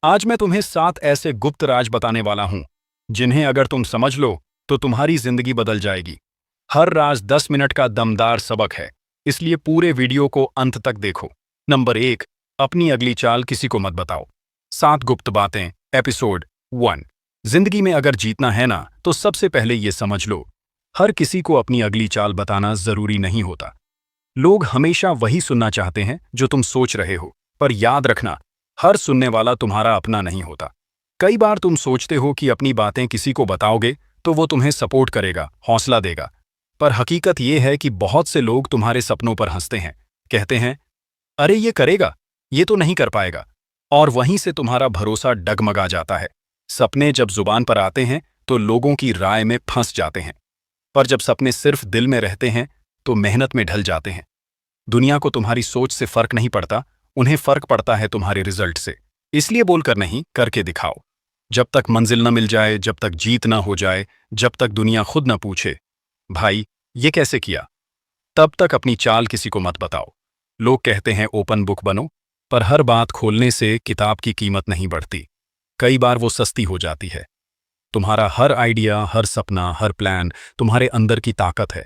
आज मैं तुम्हें 7 ऐसे गुप्त राज बताने वाला हूं जिन्हें अगर तुम समझ लो तो तुम्हारी जिंदगी बदल जाएगी। हर राज 10 मिनट का दमदार सबक है, इसलिए पूरे वीडियो को अंत तक देखो। नंबर 1, अपनी अगली चाल किसी को मत बताओ। 7 गुप्त बातें, एपिसोड 1। जिंदगी में अगर जीतना है ना तो सबसे पहले ये समझ लो, हर किसी को अपनी अगली चाल बताना जरूरी नहीं होता। लोग हमेशा वही सुनना चाहते हैं जो तुम सोच रहे हो, पर याद रखना, हर सुनने वाला तुम्हारा अपना नहीं होता। कई बार तुम सोचते हो कि अपनी बातें किसी को बताओगे तो वो तुम्हें सपोर्ट करेगा, हौसला देगा, पर हकीकत ये है कि बहुत से लोग तुम्हारे सपनों पर हंसते हैं, कहते हैं, अरे ये करेगा, ये तो नहीं कर पाएगा, और वहीं से तुम्हारा भरोसा डगमगा जाता है। सपने जब जुबान पर आते हैं तो लोगों की राय में फंस जाते हैं, पर जब सपने सिर्फ दिल में रहते हैं तो मेहनत में ढल जाते हैं। दुनिया को तुम्हारी सोच से फर्क नहीं पड़ता, उन्हें फर्क पड़ता है तुम्हारे रिजल्ट से। इसलिए बोलकर नहीं, करके दिखाओ। जब तक मंजिल न मिल जाए, जब तक जीत न हो जाए, जब तक दुनिया खुद न पूछे, भाई ये कैसे किया, तब तक अपनी चाल किसी को मत बताओ। लोग कहते हैं ओपन बुक बनो, पर हर बात खोलने से किताब की कीमत नहीं बढ़ती, कई बार वो सस्ती हो जाती है। तुम्हारा हर आइडिया, हर सपना, हर प्लान तुम्हारे अंदर की ताकत है।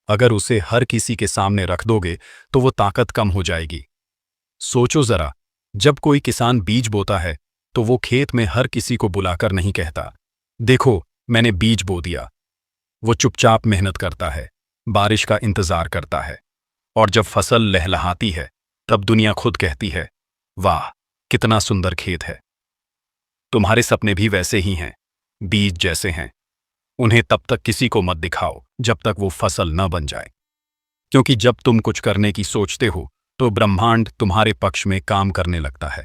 अगर उसे हर किसी के सामने रख दोगे तो वो ताकत कम हो जाएगी। सोचो जरा, जब कोई किसान बीज बोता है तो वो खेत में हर किसी को बुलाकर नहीं कहता, देखो मैंने बीज बो दिया। वो चुपचाप मेहनत करता है, बारिश का इंतजार करता है, और जब फसल लहलहाती है तब दुनिया खुद कहती है, वाह कितना सुंदर खेत है। तुम्हारे सपने भी वैसे ही हैं, बीज जैसे हैं। उन्हें तब तक किसी को मत दिखाओ जब तक वो फसल न बन जाए, क्योंकि जब तुम कुछ करने की सोचते हो तो ब्रह्मांड तुम्हारे पक्ष में काम करने लगता है।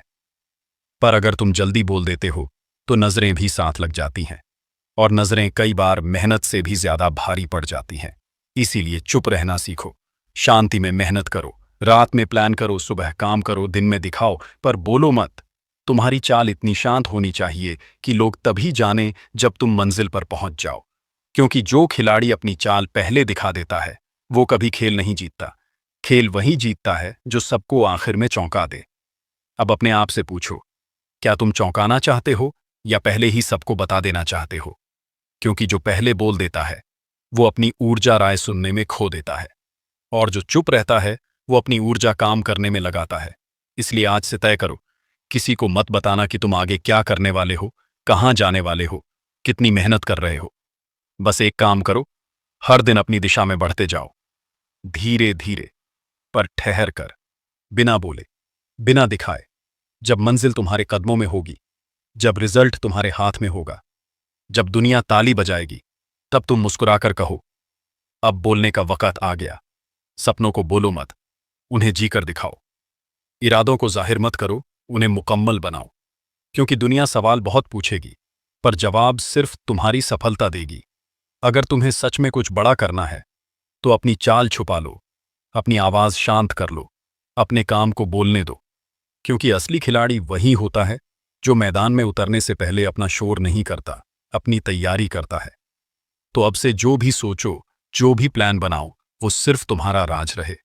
पर अगर तुम जल्दी बोल देते हो तो नजरें भी साथ लग जाती हैं, और नजरें कई बार मेहनत से भी ज्यादा भारी पड़ जाती हैं। इसीलिए चुप रहना सीखो, शांति में मेहनत करो, रात में प्लान करो, सुबह काम करो, दिन में दिखाओ, पर बोलो मत। तुम्हारी चाल इतनी शांत होनी चाहिए कि लोग तभी जाने जब तुम मंजिल पर पहुंच जाओ, क्योंकि जो खिलाड़ी अपनी चाल पहले दिखा देता है वो कभी खेल नहीं जीतता। खेल वही जीतता है जो सबको आखिर में चौंका दे। अब अपने आप से पूछो, क्या तुम चौंकाना चाहते हो या पहले ही सबको बता देना चाहते हो? क्योंकि जो पहले बोल देता है वो अपनी ऊर्जा राय सुनने में खो देता है, और जो चुप रहता है वो अपनी ऊर्जा काम करने में लगाता है। इसलिए आज से तय करो, किसी को मत बताना कि तुम आगे क्या करने वाले हो, कहां जाने वाले हो, कितनी मेहनत कर रहे हो। बस एक काम करो, हर दिन अपनी दिशा में बढ़ते जाओ, धीरे धीरे, पर ठहर कर, बिना बोले, बिना दिखाए। जब मंजिल तुम्हारे कदमों में होगी, जब रिजल्ट तुम्हारे हाथ में होगा, जब दुनिया ताली बजाएगी, तब तुम मुस्कुराकर कहो, अब बोलने का वक्त आ गया। सपनों को बोलो मत, उन्हें जीकर दिखाओ। इरादों को जाहिर मत करो, उन्हें मुकम्मल बनाओ। क्योंकि दुनिया सवाल बहुत पूछेगी, पर जवाब सिर्फ तुम्हारी सफलता देगी। अगर तुम्हें सच में कुछ बड़ा करना है तो अपनी चाल छुपा लो, अपनी आवाज शांत कर लो, अपने काम को बोलने दो। क्योंकि असली खिलाड़ी वही होता है जो मैदान में उतरने से पहले अपना शोर नहीं करता, अपनी तैयारी करता है। तो अब से जो भी सोचो, जो भी प्लान बनाओ, वो सिर्फ तुम्हारा राज रहे।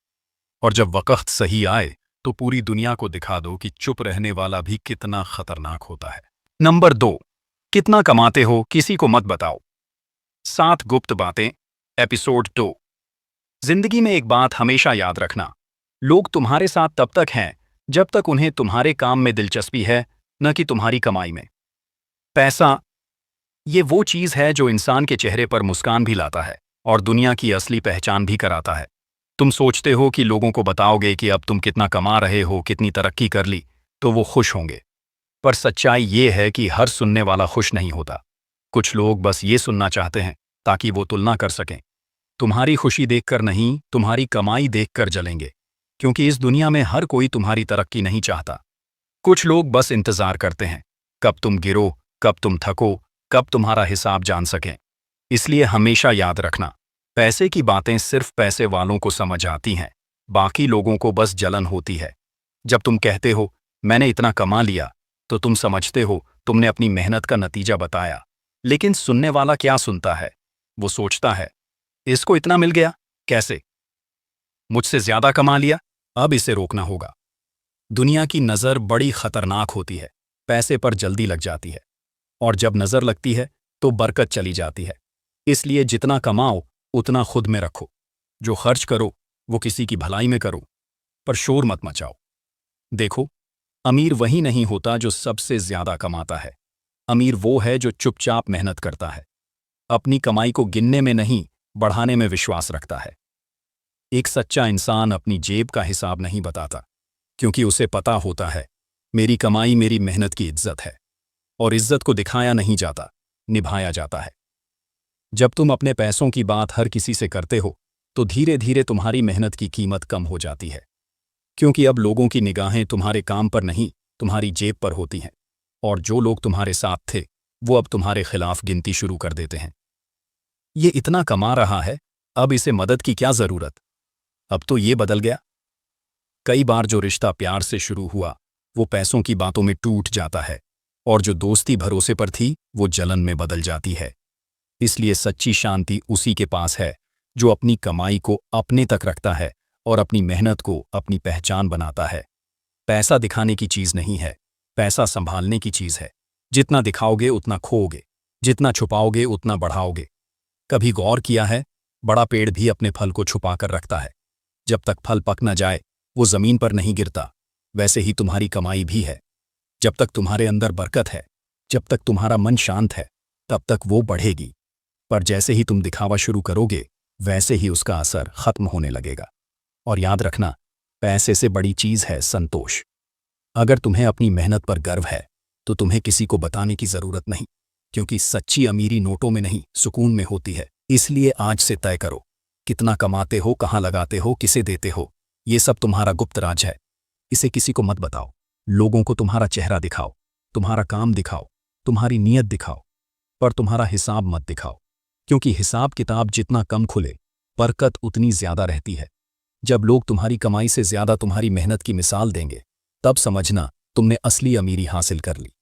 और जब वक्त सही आए तो पूरी दुनिया को दिखा दो कि चुप रहने वाला भी कितना खतरनाक होता है। नंबर 2, कितना कमाते हो किसी को मत बताओ। 7 गुप्त बातें, एपिसोड 2। जिंदगी में एक बात हमेशा याद रखना, लोग तुम्हारे साथ तब तक हैं जब तक उन्हें तुम्हारे काम में दिलचस्पी है, न कि तुम्हारी कमाई में। पैसा ये वो चीज है जो इंसान के चेहरे पर मुस्कान भी लाता है और दुनिया की असली पहचान भी कराता है। तुम सोचते हो कि लोगों को बताओगे कि अब तुम कितना कमा रहे हो, कितनी तरक्की कर ली, तो वो खुश होंगे। पर सच्चाई ये है कि हर सुनने वाला खुश नहीं होता। कुछ लोग बस ये सुनना चाहते हैं ताकि वो तुलना कर सकें। तुम्हारी खुशी देखकर नहीं, तुम्हारी कमाई देखकर जलेंगे, क्योंकि इस दुनिया में हर कोई तुम्हारी तरक्की नहीं चाहता। कुछ लोग बस इंतजार करते हैं, कब तुम गिरो, कब तुम थको, कब तुम्हारा हिसाब जान सकें। इसलिए हमेशा याद रखना, पैसे की बातें सिर्फ पैसे वालों को समझ आती हैं, बाकी लोगों को बस जलन होती है। जब तुम कहते हो मैंने इतना कमा लिया, तो तुम समझते हो तुमने अपनी मेहनत का नतीजा बताया। लेकिन सुनने वाला क्या सुनता है? वो सोचता है, इसको इतना मिल गया कैसे, मुझसे ज्यादा कमा लिया, अब इसे रोकना होगा। दुनिया की नजर बड़ी खतरनाक होती है। पैसे पर जल्दी लग जाती है, और जब नज़र लगती है तो बरकत चली जाती है। इसलिए जितना कमाओ उतना खुद में रखो। जो खर्च करो वो किसी की भलाई में करो, पर शोर मत मचाओ। देखो, अमीर वही नहीं होता जो सबसे ज्यादा कमाता है। अमीर वो है जो चुपचाप मेहनत करता है, अपनी कमाई को गिनने में नहीं, बढ़ाने में विश्वास रखता है। एक सच्चा इंसान अपनी जेब का हिसाब नहीं बताता, क्योंकि उसे पता होता है मेरी कमाई मेरी मेहनत की इज्जत है, और इज्जत को दिखाया नहीं जाता, निभाया जाता है। जब तुम अपने पैसों की बात हर किसी से करते हो तो धीरे धीरे तुम्हारी मेहनत की कीमत कम हो जाती है, क्योंकि अब लोगों की निगाहें तुम्हारे काम पर नहीं, तुम्हारी जेब पर होती हैं, और जो लोग तुम्हारे साथ थे वो अब तुम्हारे खिलाफ गिनती शुरू कर देते हैं। ये इतना कमा रहा है, अब इसे मदद की क्या जरूरत? अब तो ये बदल गया। कई बार जो रिश्ता प्यार से शुरू हुआ वो पैसों की बातों में टूट जाता है, और जो दोस्ती भरोसे पर थी वो जलन में बदल जाती है। इसलिए सच्ची शांति उसी के पास है जो अपनी कमाई को अपने तक रखता है और अपनी मेहनत को अपनी पहचान बनाता है। पैसा दिखाने की चीज नहीं है, पैसा संभालने की चीज है। जितना दिखाओगे उतना खोओगे, जितना छुपाओगे उतना बढ़ाओगे। कभी गौर किया है, बड़ा पेड़ भी अपने फल को छुपा कर रखता है। जब तक फल पक न जाए वो जमीन पर नहीं गिरता। वैसे ही तुम्हारी कमाई भी है। जब तक तुम्हारे अंदर बरकत है, जब तक तुम्हारा मन शांत है, तब तक वो बढ़ेगी। पर जैसे ही तुम दिखावा शुरू करोगे वैसे ही उसका असर खत्म होने लगेगा। और याद रखना, पैसे से बड़ी चीज है संतोष। अगर तुम्हें अपनी मेहनत पर गर्व है तो तुम्हें किसी को बताने की जरूरत नहीं, क्योंकि सच्ची अमीरी नोटों में नहीं, सुकून में होती है। इसलिए आज से तय करो, कितना कमाते हो, कहाँ लगाते हो, किसे देते हो। ये सब तुम्हारा गुप्त राज है। इसे किसी को मत बताओ। लोगों को तुम्हारा चेहरा दिखाओ, तुम्हारा काम दिखाओ, तुम्हारी नीयत दिखाओ, पर तुम्हारा हिसाब मत दिखाओ, क्योंकि हिसाब किताब जितना कम खुले बरकत उतनी ज्यादा रहती है। जब लोग तुम्हारी कमाई से ज्यादा तुम्हारी मेहनत की मिसाल देंगे तब समझना तुमने असली अमीरी हासिल कर ली।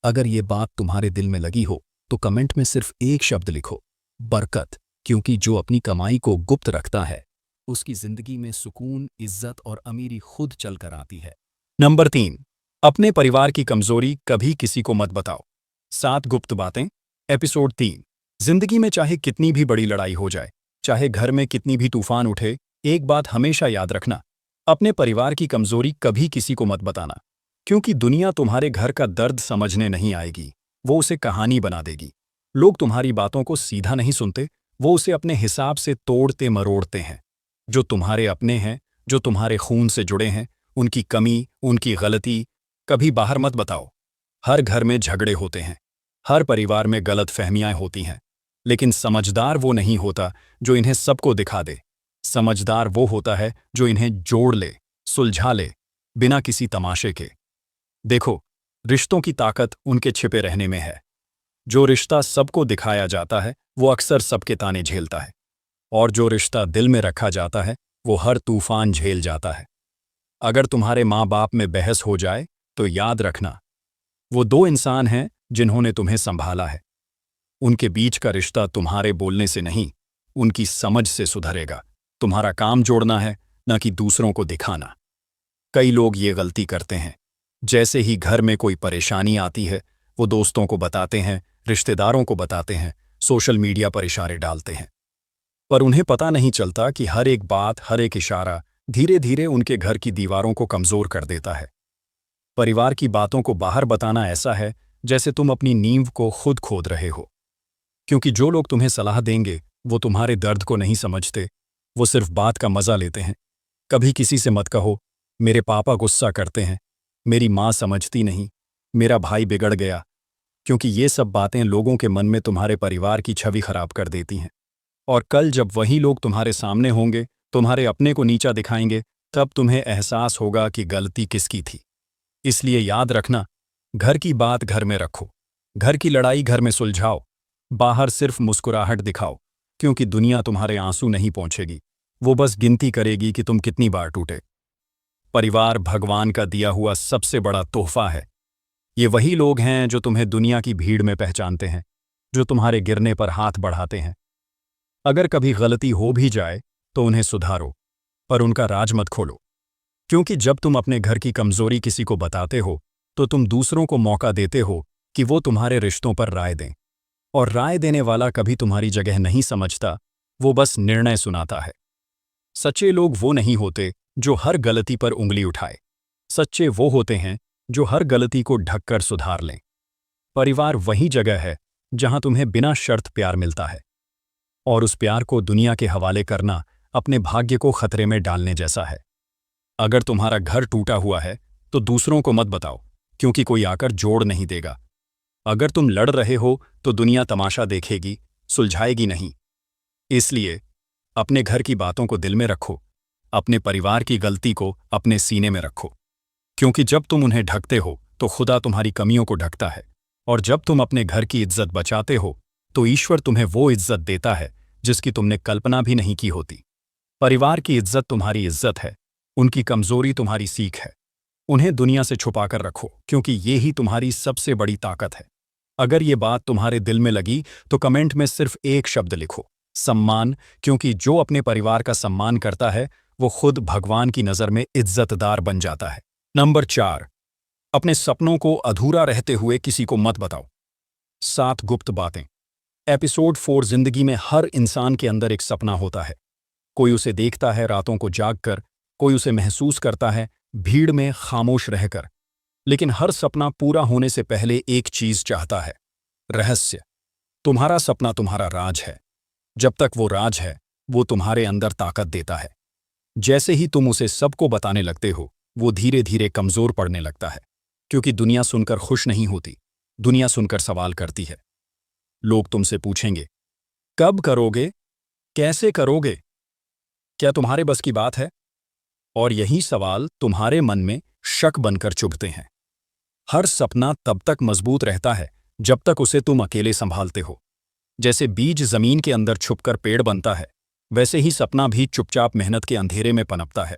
अगर ये बात तुम्हारे दिल में लगी हो तो कमेंट में सिर्फ एक शब्द लिखो, बरकत, क्योंकि जो अपनी कमाई को गुप्त रखता है उसकी जिंदगी में सुकून, इज्जत और अमीरी खुद चलकर आती है। नंबर 3, अपने परिवार की कमजोरी कभी किसी को मत बताओ। 7 गुप्त बातें, एपिसोड 3। जिंदगी में चाहे कितनी भी बड़ी लड़ाई हो जाए, चाहे घर में कितनी भी तूफान उठे, एक बात हमेशा याद रखना, अपने परिवार की कमजोरी कभी किसी को मत बताना, क्योंकि दुनिया तुम्हारे घर का दर्द समझने नहीं आएगी, वो उसे कहानी बना देगी। लोग तुम्हारी बातों को सीधा नहीं सुनते, वो उसे अपने हिसाब से तोड़ते मरोड़ते हैं। जो तुम्हारे अपने हैं, जो तुम्हारे खून से जुड़े हैं, उनकी कमी, उनकी गलती कभी बाहर मत बताओ। हर घर में झगड़े होते हैं, हर परिवार में गलत फहमियां होती हैं, लेकिन समझदार वो नहीं होता जो इन्हें सबको दिखा दे। समझदार वो होता है जो इन्हें जोड़ ले, सुलझा ले, बिना किसी तमाशे के। देखो, रिश्तों की ताकत उनके छिपे रहने में है। जो रिश्ता सबको दिखाया जाता है वो अक्सर सबके ताने झेलता है, और जो रिश्ता दिल में रखा जाता है वो हर तूफान झेल जाता है। अगर तुम्हारे माँ बाप में बहस हो जाए तो याद रखना, वो 2 इंसान हैं जिन्होंने तुम्हें संभाला है। उनके बीच का रिश्ता तुम्हारे बोलने से नहीं, उनकी समझ से सुधरेगा। तुम्हारा काम जोड़ना है, न कि दूसरों को दिखाना। कई लोग ये गलती करते हैं, जैसे ही घर में कोई परेशानी आती है वो दोस्तों को बताते हैं, रिश्तेदारों को बताते हैं, सोशल मीडिया पर इशारे डालते हैं। पर उन्हें पता नहीं चलता कि हर एक बात, हर एक इशारा धीरे धीरे उनके घर की दीवारों को कमजोर कर देता है। परिवार की बातों को बाहर बताना ऐसा है जैसे तुम अपनी नींव को खुद खोद रहे हो, क्योंकि जो लोग तुम्हें सलाह देंगे वो तुम्हारे दर्द को नहीं समझते, वो सिर्फ बात का मजा लेते हैं। कभी किसी से मत कहो, मेरे पापा गुस्सा करते हैं, मेरी माँ समझती नहीं, मेरा भाई बिगड़ गया, क्योंकि ये सब बातें लोगों के मन में तुम्हारे परिवार की छवि खराब कर देती हैं। और कल जब वही लोग तुम्हारे सामने होंगे, तुम्हारे अपने को नीचा दिखाएंगे, तब तुम्हें एहसास होगा कि गलती किसकी थी। इसलिए याद रखना, घर की बात घर में रखो, घर की लड़ाई घर में सुलझाओ, बाहर सिर्फ मुस्कुराहट दिखाओ, क्योंकि दुनिया तुम्हारे आंसू नहीं पहुंचेगी, वो बस गिनती करेगी कि तुम कितनी बार टूटे। परिवार भगवान का दिया हुआ सबसे बड़ा तोहफा है। ये वही लोग हैं जो तुम्हें दुनिया की भीड़ में पहचानते हैं, जो तुम्हारे गिरने पर हाथ बढ़ाते हैं। अगर कभी गलती हो भी जाए तो उन्हें सुधारो, पर उनका राज मत खोलो, क्योंकि जब तुम अपने घर की कमजोरी किसी को बताते हो तो तुम दूसरों को मौका देते हो कि वो तुम्हारे रिश्तों पर राय दें। और राय देने वाला कभी तुम्हारी जगह नहीं समझता, वो बस निर्णय सुनाता है। सच्चे लोग वो नहीं होते जो हर गलती पर उंगली उठाए। सच्चे वो होते हैं जो हर गलती को ढककर सुधार लें। परिवार वही जगह है जहां तुम्हें बिना शर्त प्यार मिलता है, और उस प्यार को दुनिया के हवाले करना अपने भाग्य को खतरे में डालने जैसा है। अगर तुम्हारा घर टूटा हुआ है तो दूसरों को मत बताओ, क्योंकि कोई आकर जोड़ नहीं देगा। अगर तुम लड़ रहे हो तो दुनिया तमाशा देखेगी, सुलझाएगी नहीं। इसलिए अपने घर की बातों को दिल में रखो, अपने परिवार की गलती को अपने सीने में रखो, क्योंकि जब तुम उन्हें ढकते हो तो खुदा तुम्हारी कमियों को ढकता है, और जब तुम अपने घर की इज्जत बचाते हो तो ईश्वर तुम्हें वो इज्जत देता है जिसकी तुमने कल्पना भी नहीं की होती। परिवार की इज्जत तुम्हारी इज्जत है, उनकी कमजोरी तुम्हारी सीख है। उन्हें दुनिया से छुपाकर रखो, क्योंकि ये ही तुम्हारी सबसे बड़ी ताकत है। अगर ये बात तुम्हारे दिल में लगी तो कमेंट में सिर्फ एक शब्द लिखो, सम्मान, क्योंकि जो अपने परिवार का सम्मान करता है वो खुद भगवान की नज़र में इज्जतदार बन जाता है। नंबर 4, अपने सपनों को अधूरा रहते हुए किसी को मत बताओ। 7 गुप्त बातें। एपिसोड 4। जिंदगी में हर इंसान के अंदर एक सपना होता है। कोई उसे देखता है रातों को जागकर, कोई उसे महसूस करता है भीड़ में खामोश रहकर। लेकिन हर सपना पूरा होने से पहले एक चीज चाहता है, रहस्य। तुम्हारा सपना तुम्हारा राज है। जब तक वो राज है, वो तुम्हारे अंदर ताकत देता है। जैसे ही तुम उसे सबको बताने लगते हो, वो धीरे धीरे कमजोर पड़ने लगता है, क्योंकि दुनिया सुनकर खुश नहीं होती, दुनिया सुनकर सवाल करती है। लोग तुमसे पूछेंगे, कब करोगे, कैसे करोगे, क्या तुम्हारे बस की बात है? और यही सवाल तुम्हारे मन में शक बनकर चुभते हैं। हर सपना तब तक मजबूत रहता है जब तक उसे तुम अकेले संभालते हो। जैसे बीज जमीन के अंदर छुपकर पेड़ बनता है, वैसे ही सपना भी चुपचाप मेहनत के अंधेरे में पनपता है।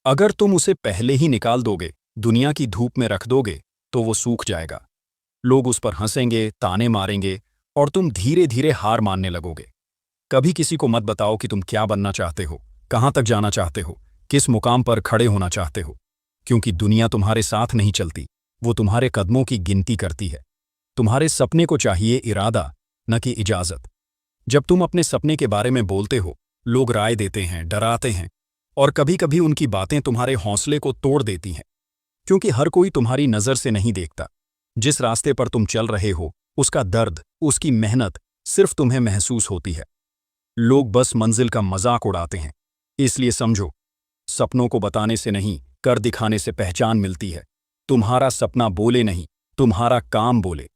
अगर तुम उसे पहले ही निकाल दोगे, दुनिया की धूप में रख दोगे, तो वो सूख जाएगा। लोग उस पर हंसेंगे, ताने मारेंगे, और तुम धीरे धीरे हार मानने लगोगे। कभी किसी को मत बताओ कि तुम क्या बनना चाहते हो, कहां तक जाना चाहते हो, किस मुकाम पर खड़े होना चाहते हो, क्योंकि दुनिया तुम्हारे साथ नहीं चलती, वो तुम्हारे कदमों की गिनती करती है। तुम्हारे सपने को चाहिए इरादा, न कि इजाजत। जब तुम अपने सपने के बारे में बोलते हो, लोग राय देते हैं, डराते हैं, और कभी कभी उनकी बातें तुम्हारे हौसले को तोड़ देती हैं, क्योंकि हर कोई तुम्हारी नज़र से नहीं देखता। जिस रास्ते पर तुम चल रहे हो, उसका दर्द, उसकी मेहनत सिर्फ तुम्हें महसूस होती है। लोग बस मंजिल का मजाक उड़ाते हैं। इसलिए समझो, सपनों को बताने से नहीं, कर दिखाने से पहचान मिलती है। तुम्हारा सपना बोले नहीं, तुम्हारा काम बोले,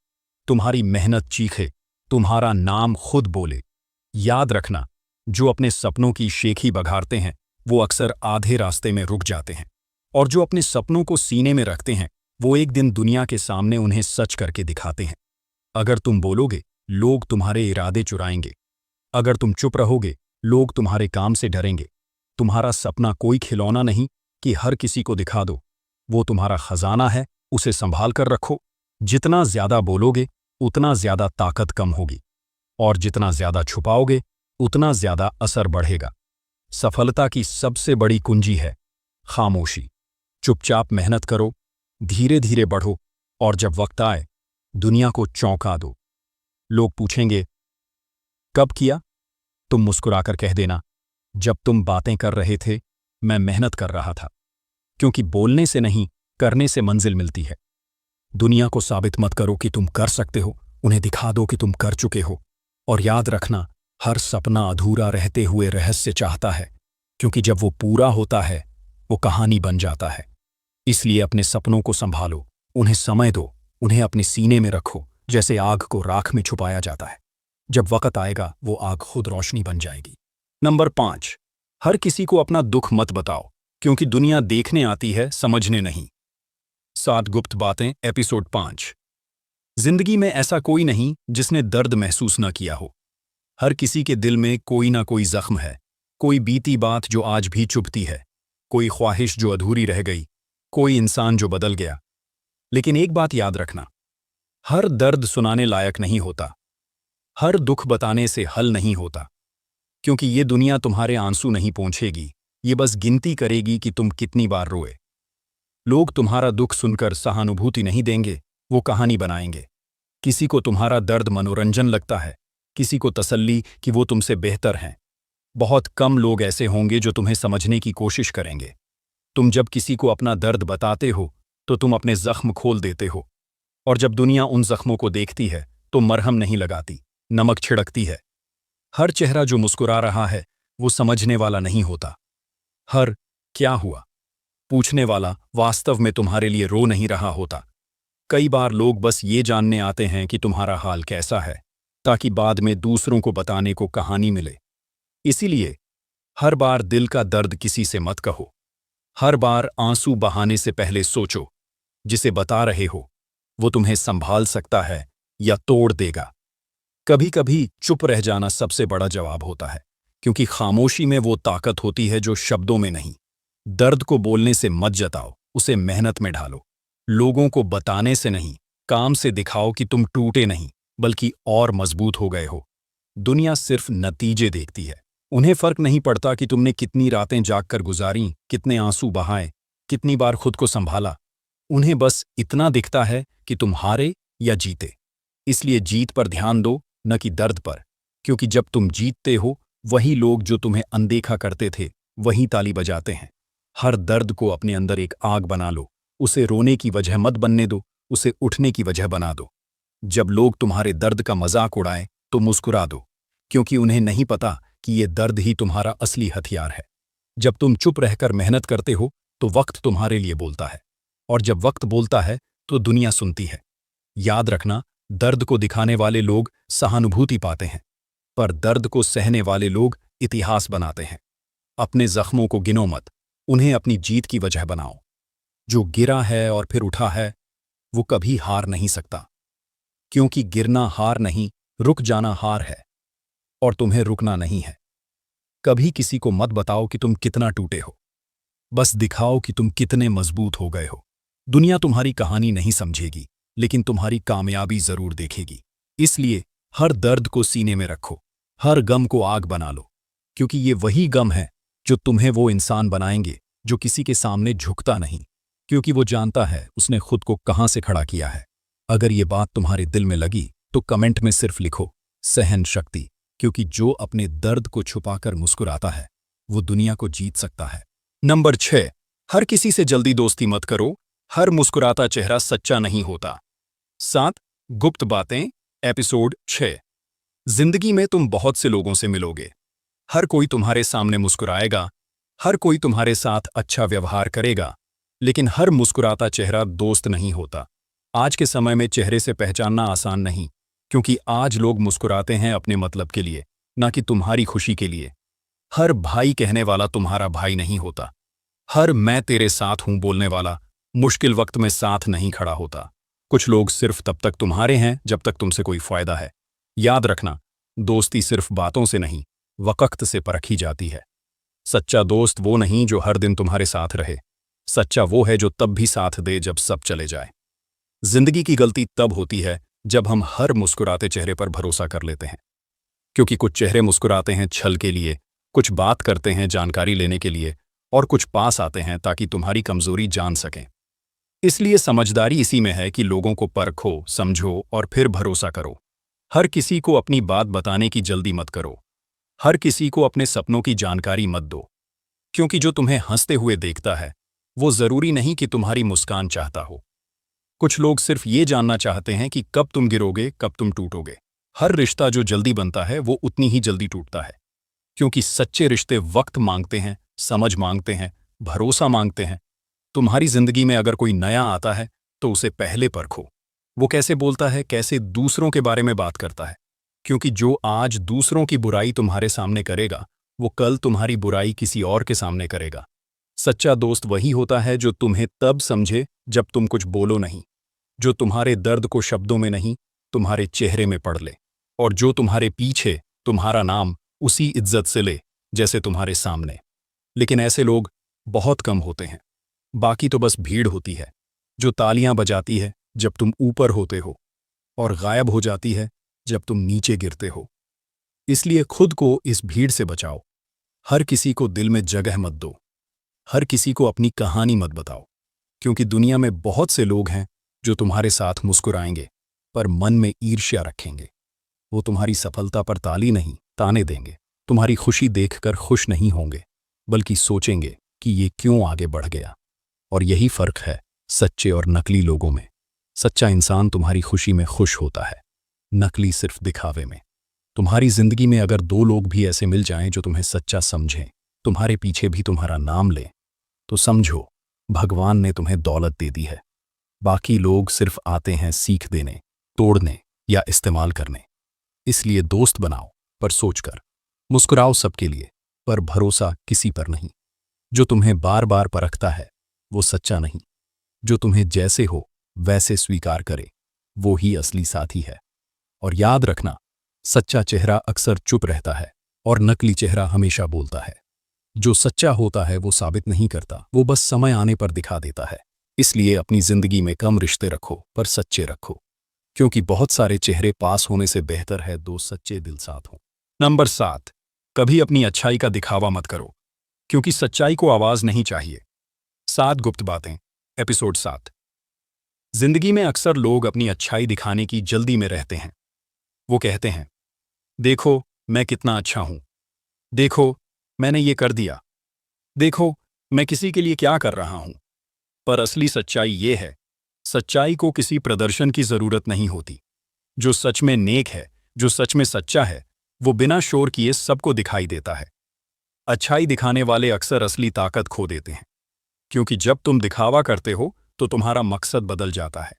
तुम्हारी मेहनत चीखे, तुम्हारा नाम खुद बोले। याद रखना, जो अपने सपनों की शेखी बघारते हैं वो अक्सर आधे रास्ते में रुक जाते हैं, और जो अपने सपनों को सीने में रखते हैं वो एक दिन दुनिया के सामने उन्हें सच करके दिखाते हैं। अगर तुम बोलोगे, लोग तुम्हारे इरादे चुराएंगे। अगर तुम चुप रहोगे, लोग तुम्हारे काम से डरेंगे। तुम्हारा सपना कोई खिलौना नहीं कि हर किसी को दिखा दो, वो तुम्हारा खजाना है, उसे संभाल कर रखो। जितना ज्यादा बोलोगे उतना ज्यादा ताकत कम होगी, और जितना ज्यादा छुपाओगे उतना ज्यादा असर बढ़ेगा। सफलता की सबसे बड़ी कुंजी है खामोशी। चुपचाप मेहनत करो, धीरे धीरे बढ़ो, और जब वक्त आए दुनिया को चौंका दो। लोग पूछेंगे, कब किया? तुम मुस्कुराकर कह देना, जब तुम बातें कर रहे थे मैं मेहनत कर रहा था। क्योंकि बोलने से नहीं, करने से मंजिल मिलती है। दुनिया को साबित मत करो कि तुम कर सकते हो, उन्हें दिखा दो कि तुम कर चुके हो। और याद रखना, हर सपना अधूरा रहते हुए रहस्य चाहता है, क्योंकि जब वो पूरा होता है वो कहानी बन जाता है। इसलिए अपने सपनों को संभालो, उन्हें समय दो, उन्हें अपने सीने में रखो, जैसे आग को राख में छुपाया जाता है। जब वक्त आएगा वो आग खुद रोशनी बन जाएगी। नंबर 5, हर किसी को अपना दुख मत बताओ, क्योंकि दुनिया देखने आती है, समझने नहीं। 7 गुप्त बातें। एपिसोड 5। जिंदगी में ऐसा कोई नहीं जिसने दर्द महसूस न किया हो। हर किसी के दिल में कोई ना कोई जख्म है, कोई बीती बात जो आज भी चुभती है, कोई ख्वाहिश जो अधूरी रह गई, कोई इंसान जो बदल गया। लेकिन एक बात याद रखना, हर दर्द सुनाने लायक नहीं होता, हर दुख बताने से हल नहीं होता, क्योंकि ये दुनिया तुम्हारे आंसू नहीं पोंछेगी, ये बस गिनती करेगी कि तुम कितनी बार रोए। लोग तुम्हारा दुख सुनकर सहानुभूति नहीं देंगे, वो कहानी बनाएंगे। किसी को तुम्हारा दर्द मनोरंजन लगता है, किसी को तसल्ली कि वो तुमसे बेहतर हैं। बहुत कम लोग ऐसे होंगे जो तुम्हें समझने की कोशिश करेंगे। तुम जब किसी को अपना दर्द बताते हो तो तुम अपने जख्म खोल देते हो, और जब दुनिया उन जख्मों को देखती है तो मरहम नहीं लगाती, नमक छिड़कती है। हर चेहरा जो मुस्कुरा रहा है वो समझने वाला नहीं होता। हर क्या हुआ पूछने वाला वास्तव में तुम्हारे लिए रो नहीं रहा होता। कई बार लोग बस ये जानने आते हैं कि तुम्हारा हाल कैसा है, ताकि बाद में दूसरों को बताने को कहानी मिले। इसीलिए हर बार दिल का दर्द किसी से मत कहो। हर बार आंसू बहाने से पहले सोचो, जिसे बता रहे हो वो तुम्हें संभाल सकता है या तोड़ देगा। कभी कभी चुप रह जाना सबसे बड़ा जवाब होता है, क्योंकि खामोशी में वो ताकत होती है जो शब्दों में नहीं। दर्द को बोलने से मत जताओ, उसे मेहनत में ढालो। लोगों को बताने से नहीं, काम से दिखाओ कि तुम टूटे नहीं बल्कि और मजबूत हो गए हो। दुनिया सिर्फ नतीजे देखती है। उन्हें फर्क नहीं पड़ता कि तुमने कितनी रातें जागकर गुजारी, कितने आंसू बहाए, कितनी बार खुद को संभाला। उन्हें बस इतना दिखता है कि तुम हारे या जीते। इसलिए जीत पर ध्यान दो, न कि दर्द पर, क्योंकि जब तुम जीतते हो वही लोग जो तुम्हें अनदेखा करते थे वही ताली बजाते हैं। हर दर्द को अपने अंदर एक आग बना लो। उसे रोने की वजह मत बनने दो, उसे उठने की वजह बना दो। जब लोग तुम्हारे दर्द का मजाक उड़ाएं तो मुस्कुरा दो, क्योंकि उन्हें नहीं पता कि ये दर्द ही तुम्हारा असली हथियार है। जब तुम चुप रहकर मेहनत करते हो तो वक्त तुम्हारे लिए बोलता है, और जब वक्त बोलता है तो दुनिया सुनती है। याद रखना, दर्द को दिखाने वाले लोग सहानुभूति पाते हैं, पर दर्द को सहने वाले लोग इतिहास बनाते हैं। अपने जख्मों को गिनो मत, उन्हें अपनी जीत की वजह बनाओ। जो गिरा है और फिर उठा है वो कभी हार नहीं सकता, क्योंकि गिरना हार नहीं, रुक जाना हार है, और तुम्हें रुकना नहीं है। कभी किसी को मत बताओ कि तुम कितना टूटे हो, बस दिखाओ कि तुम कितने मजबूत हो गए हो। दुनिया तुम्हारी कहानी नहीं समझेगी, लेकिन तुम्हारी कामयाबी जरूर देखेगी। इसलिए हर दर्द को सीने में रखो, हर गम को आग बना लो, क्योंकि ये वही गम है जो तुम्हें वो इंसान बनाएंगे जो किसी के सामने झुकता नहीं, क्योंकि वो जानता है उसने खुद को कहां से खड़ा किया है। अगर ये बात तुम्हारे दिल में लगी तो कमेंट में सिर्फ लिखो सहन शक्ति, क्योंकि जो अपने दर्द को छुपाकर मुस्कुराता है वो दुनिया को जीत सकता है। नंबर 6, हर किसी से जल्दी दोस्ती मत करो। हर मुस्कुराता चेहरा सच्चा नहीं होता। 7 गुप्त बातें, एपिसोड 6। जिंदगी में तुम बहुत से लोगों से मिलोगे। हर कोई तुम्हारे सामने मुस्कुराएगा, हर कोई तुम्हारे साथ अच्छा व्यवहार करेगा, लेकिन हर मुस्कुराता चेहरा दोस्त नहीं होता। आज के समय में चेहरे से पहचानना आसान नहीं, क्योंकि आज लोग मुस्कुराते हैं अपने मतलब के लिए, ना कि तुम्हारी खुशी के लिए। हर भाई कहने वाला तुम्हारा भाई नहीं होता। हर मैं तेरे साथ हूं बोलने वाला मुश्किल वक्त में साथ नहीं खड़ा होता। कुछ लोग सिर्फ तब तक तुम्हारे हैं जब तक तुमसे कोई फायदा है। याद रखना, दोस्ती सिर्फ बातों से नहीं, वक्त से परखी जाती है। सच्चा दोस्त वो नहीं जो हर दिन तुम्हारे साथ रहे, सच्चा वो है जो तब भी साथ दे जब सब चले जाए। जिंदगी की गलती तब होती है जब हम हर मुस्कुराते चेहरे पर भरोसा कर लेते हैं, क्योंकि कुछ चेहरे मुस्कुराते हैं छल के लिए, कुछ बात करते हैं जानकारी लेने के लिए, और कुछ पास आते हैं ताकि तुम्हारी कमजोरी जान सकें। इसलिए समझदारी इसी में है कि लोगों को परखो, समझो और फिर भरोसा करो। हर किसी को अपनी बात बताने की जल्दी मत करो। हर किसी को अपने सपनों की जानकारी मत दो, क्योंकि जो तुम्हें हंसते हुए देखता है वो जरूरी नहीं कि तुम्हारी मुस्कान चाहता हो। कुछ लोग सिर्फ ये जानना चाहते हैं कि कब तुम गिरोगे, कब तुम टूटोगे। हर रिश्ता जो जल्दी बनता है वो उतनी ही जल्दी टूटता है, क्योंकि सच्चे रिश्ते वक्त मांगते हैं, समझ मांगते हैं, भरोसा मांगते हैं। तुम्हारी जिंदगी में अगर कोई नया आता है तो उसे पहले परखो। वो कैसे बोलता है, कैसे दूसरों के बारे में बात करता है, क्योंकि जो आज दूसरों की बुराई तुम्हारे सामने करेगा वो कल तुम्हारी बुराई किसी और के सामने करेगा। सच्चा दोस्त वही होता है जो तुम्हें तब समझे जब तुम कुछ बोलो नहीं, जो तुम्हारे दर्द को शब्दों में नहीं तुम्हारे चेहरे में पढ़ ले, और जो तुम्हारे पीछे तुम्हारा नाम उसी इज्जत से ले जैसे तुम्हारे सामने। लेकिन ऐसे लोग बहुत कम होते हैं। बाकी तो बस भीड़ होती है जो तालियां बजाती है जब तुम ऊपर होते हो और गायब हो जाती है जब तुम नीचे गिरते हो। इसलिए खुद को इस भीड़ से बचाओ। हर किसी को दिल में जगह मत दो, हर किसी को अपनी कहानी मत बताओ, क्योंकि दुनिया में बहुत से लोग हैं जो तुम्हारे साथ मुस्कुराएंगे पर मन में ईर्ष्या रखेंगे। वो तुम्हारी सफलता पर ताली नहीं ताने देंगे। तुम्हारी खुशी देखकर खुश नहीं होंगे बल्कि सोचेंगे कि ये क्यों आगे बढ़ गया। और यही फर्क है सच्चे और नकली लोगों में। सच्चा इंसान तुम्हारी खुशी में खुश होता है, नकली सिर्फ दिखावे में। तुम्हारी जिंदगी में अगर दो लोग भी ऐसे मिल जाएं जो तुम्हें सच्चा समझें, तुम्हारे पीछे भी तुम्हारा नाम लें, तो समझो भगवान ने तुम्हें दौलत दे दी है। बाकी लोग सिर्फ आते हैं सीख देने, तोड़ने या इस्तेमाल करने। इसलिए दोस्त बनाओ पर सोचकर, मुस्कुराओ सबके लिए पर भरोसा किसी पर नहीं। जो तुम्हें बार बार परखता है वो सच्चा नहीं। जो तुम्हें जैसे हो वैसे स्वीकार करे वो ही असली साथी है। और याद रखना, सच्चा चेहरा अक्सर चुप रहता है और नकली चेहरा हमेशा बोलता है। जो सच्चा होता है वो साबित नहीं करता, वो बस समय आने पर दिखा देता है। इसलिए अपनी जिंदगी में कम रिश्ते रखो पर सच्चे रखो, क्योंकि बहुत सारे चेहरे पास होने से बेहतर है दो सच्चे दिल साथ हों। नंबर 7, कभी अपनी अच्छाई का दिखावा मत करो, क्योंकि सच्चाई को आवाज नहीं चाहिए। 7 गुप्त बातें, एपिसोड 7। जिंदगी में अक्सर लोग अपनी अच्छाई दिखाने की जल्दी में रहते हैं। वो कहते हैं, देखो मैं कितना अच्छा हूं, देखो मैंने ये कर दिया, देखो मैं किसी के लिए क्या कर रहा हूं। पर असली सच्चाई ये है, सच्चाई को किसी प्रदर्शन की जरूरत नहीं होती। जो सच में नेक है, जो सच में सच्चा है, वो बिना शोर किए सबको दिखाई देता है। अच्छाई दिखाने वाले अक्सर असली ताकत खो देते हैं, क्योंकि जब तुम दिखावा करते हो तो तुम्हारा मकसद बदल जाता है।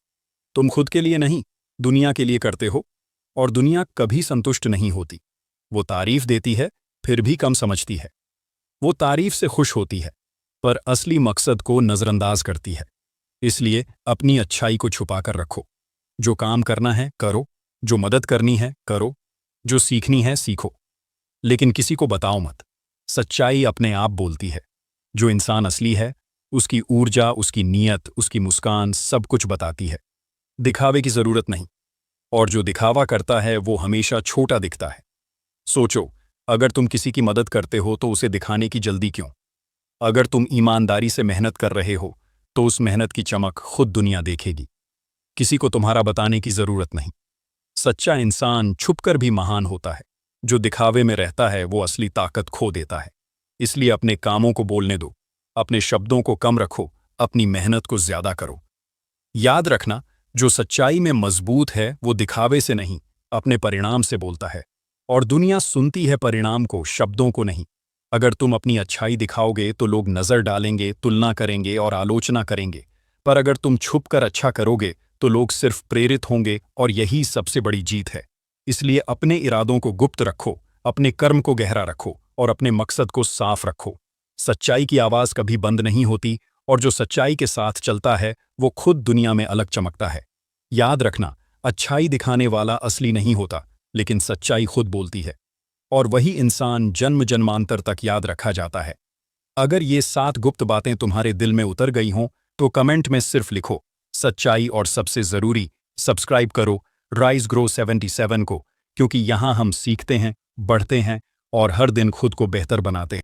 तुम खुद के लिए नहीं, दुनिया के लिए करते हो, और दुनिया कभी संतुष्ट नहीं होती। वो तारीफ देती है फिर भी कम समझती है। वो तारीफ से खुश होती है पर असली मकसद को नजरअंदाज करती है। इसलिए अपनी अच्छाई को छुपाकर रखो। जो काम करना है करो, जो मदद करनी है करो, जो सीखनी है सीखो, लेकिन किसी को बताओ मत। सच्चाई अपने आप बोलती है। जो इंसान असली है उसकी ऊर्जा, उसकी नीयत, उसकी मुस्कान सब कुछ बताती है। दिखावे की जरूरत नहीं। और जो दिखावा करता है वो हमेशा छोटा दिखता है। सोचो, अगर तुम किसी की मदद करते हो तो उसे दिखाने की जल्दी क्यों? अगर तुम ईमानदारी से मेहनत कर रहे हो तो उस मेहनत की चमक खुद दुनिया देखेगी। किसी को तुम्हारा बताने की जरूरत नहीं। सच्चा इंसान छुपकर भी महान होता है। जो दिखावे में रहता है वो असली ताकत खो देता है। इसलिए अपने कामों को बोलने दो, अपने शब्दों को कम रखो, अपनी मेहनत को ज्यादा करो। याद रखना, जो सच्चाई में मजबूत है वो दिखावे से नहीं, अपने परिणाम से बोलता है। और दुनिया सुनती है परिणाम को, शब्दों को नहीं। अगर तुम अपनी अच्छाई दिखाओगे तो लोग नजर डालेंगे, तुलना करेंगे और आलोचना करेंगे। पर अगर तुम छुपकर अच्छा करोगे तो लोग सिर्फ प्रेरित होंगे, और यही सबसे बड़ी जीत है। इसलिए अपने इरादों को गुप्त रखो, अपने कर्म को गहरा रखो और अपने मकसद को साफ रखो। सच्चाई की आवाज कभी बंद नहीं होती, और जो सच्चाई के साथ चलता है वो खुद दुनिया में अलग चमकता है। याद रखना, अच्छाई दिखाने वाला असली नहीं होता, लेकिन सच्चाई खुद बोलती है। और वही इंसान जन्म जन्मांतर तक याद रखा जाता है। अगर ये 7 गुप्त बातें तुम्हारे दिल में उतर गई हों तो कमेंट में सिर्फ लिखो सच्चाई, और सबसे जरूरी सब्सक्राइब करो राइज ग्रो 77 को, क्योंकि यहाँ हम सीखते हैं, बढ़ते हैं और हर दिन खुद को बेहतर बनाते हैं।